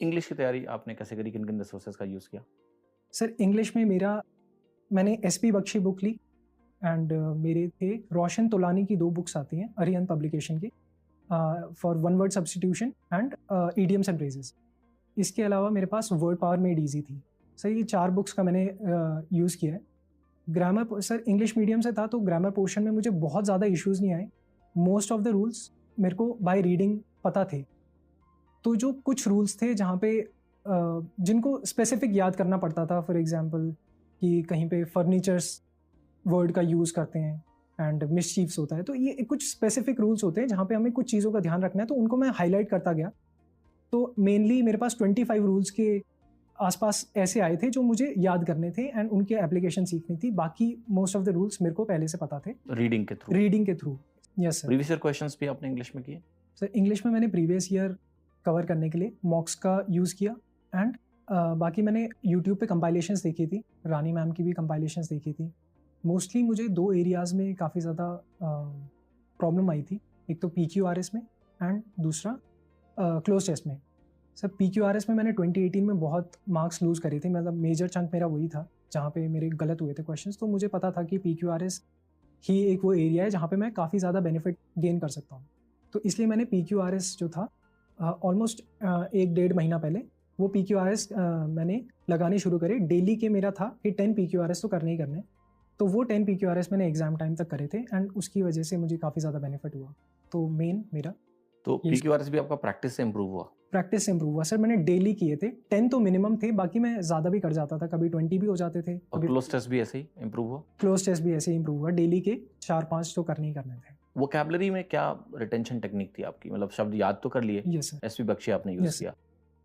English की तैयारी आपने कैसे करी, किन किन रिसोर्सेज का यूज़ किया? सर इंग्लिश में मैंने एसपी बख्शी बुक ली एंड मेरे थे रोशन तोलानी की 2 बुक्स आती हैं अरिहंत पब्लिकेशन की, for one word substitution and idioms and phrases. इसके अलावा मेरे पास वर्ड पावर मेड ईजी थी। सर ये 4 बुक्स का मैंने यूज़ किया है। ग्रामर सर इंग्लिश मीडियम से था तो ग्रामर पोर्शन में मुझे बहुत ज़्यादा इश्यूज़ नहीं आए। मोस्ट ऑफ द रूल्स मेरे को बाय रीडिंग पता थे। तो जो कुछ रूल्स थे जहाँ पे जिनको स्पेसिफिक याद करना पड़ता था, फॉर एग्जांपल कि कहीं पे फर्नीचर्स वर्ड का यूज़ करते हैं एंड मिसचीफ्स होता है, तो ये कुछ स्पेसिफिक रूल्स होते हैं जहाँ पे हमें कुछ चीज़ों का ध्यान रखना है, तो उनको मैं हाईलाइट करता गया। तो मेनली मेरे पास 25 रूल्स के आसपास ऐसे आए थे जो मुझे याद करने थे एंड उनके एप्लीकेशन सीखनी थी। बाकी मोस्ट ऑफ द रूल्स मेरे को पहले से पता थे रीडिंग के थ्रू? रीडिंग के through, yes sir. Previous year questions भी आपने इंग्लिश में किए? सर इंग्लिश में मैंने प्रीवियस ईयर कवर करने के लिए मॉक्स का यूज़ किया एंड बाकी मैंने यूट्यूब पे कंपाइलेशंस देखी थी, रानी मैम की भी कंपाइलेशंस देखी थी। मोस्टली मुझे 2 एरियाज़ में काफ़ी ज़्यादा प्रॉब्लम आई थी, एक तो PQRS में एंड दूसरा क्लोज टेस्ट में। सर PQRS में मैंने 2018 में बहुत मार्क्स लूज़ करे थे, मतलब मेजर चंक मेरा वही था जहाँ पे मेरे गलत हुए थे क्वेश्चंस। तो मुझे पता था कि PQRS ही एक वो एरिया है जहाँ पे मैं काफ़ी ज़्यादा बेनिफिट गेन कर सकता हूँ। तो इसलिए मैंने PQRS जो था ऑलमोस्ट 1-1.5 महीना पहले वो PQRS मैंने लगाने शुरू करे। डेली के मेरा था कि 10 PQRS तो करने ही करने, तो वो 10 PQRS मैंने एग्जाम टाइम तक करे थे एंड उसकी वजह से मुझे काफ़ी ज़्यादा बेनिफिट हुआ। तो मेन मेरा तो PQRS भी आपका प्रैक्टिस से इम्प्रूव हुआ? प्रैक्टिस से इम्प्रूव हुआ सर। मैंने डेली किए थे, 10 तो मिनिमम थे, बाकी मैं ज़्यादा भी कर जाता था, कभी 20 भी हो जाते थे। और क्लोज टेस्ट भी ऐसे ही इम्प्रूव हुआ? क्लोज टेस्ट भी ऐसे ही इम्प्रूव हुआ, डेली के 4-5 तो करने ही करने थे। वोकैबुलरी में क्या रिटेंशन टेक्निक थी आपकी? मतलब शब्द याद तो कर लिए, यस सर। एसपी बख्शी आपने यूज किया,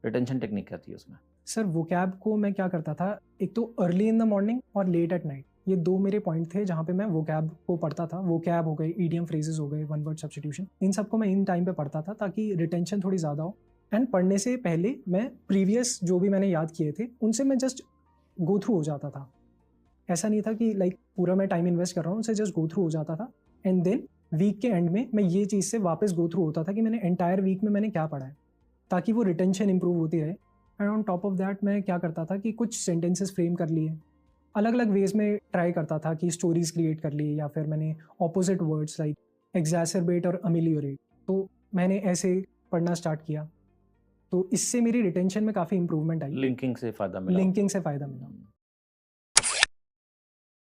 रिटेंशन टेक्निक क्या थी उसमें? सर वोकैब को मैं क्या करता था, एक तो अर्ली इन द मॉर्निंग और लेट एट नाइट, ये 2 मेरे पॉइंट थे जहाँ पे मैं वोकैब को पढ़ता था। वोकैब हो गए, ईडियम फ्रेजेस हो गए, वन वर्ड सब्स्टिट्यूशन, इन सबको मैं इन टाइम पे पढ़ता था ताकि रिटेंशन थोड़ी ज़्यादा हो। एंड पढ़ने से पहले मैं प्रीवियस जो भी मैंने याद किए थे उनसे मैं जस्ट गो थ्रू हो जाता था। ऐसा नहीं था कि लाइक पूरा मैं टाइम इन्वेस्ट कर रहा हूँ, उनसे जस्ट गो थ्रू हो जाता था एंड देन वीक के एंड में मैं ये चीज़ से वापस गो थ्रू होता था कि मैंने एंटायर वीक में मैंने क्या पढ़ा है, ताकि वो रिटेंशन इंप्रूव होती रहे। And on top of that मैं क्या करता था कि कुछ सेंटेंसेस फ्रेम कर लिए, अलग अलग वेज में ट्राई करता था कि स्टोरीज क्रिएट कर ली, या फिर मैंने ऑपोजिट वर्ड्स लाइक एग्जैसरबेट और अमेलियोरेट, तो मैंने ऐसे पढ़ना स्टार्ट किया। तो इससे मेरी रिटेंशन में काफ़ी इंप्रूवमेंट आई। लिंकिंग से फ़ायदा मिला? लिंकिंग से फ़ायदा मिला।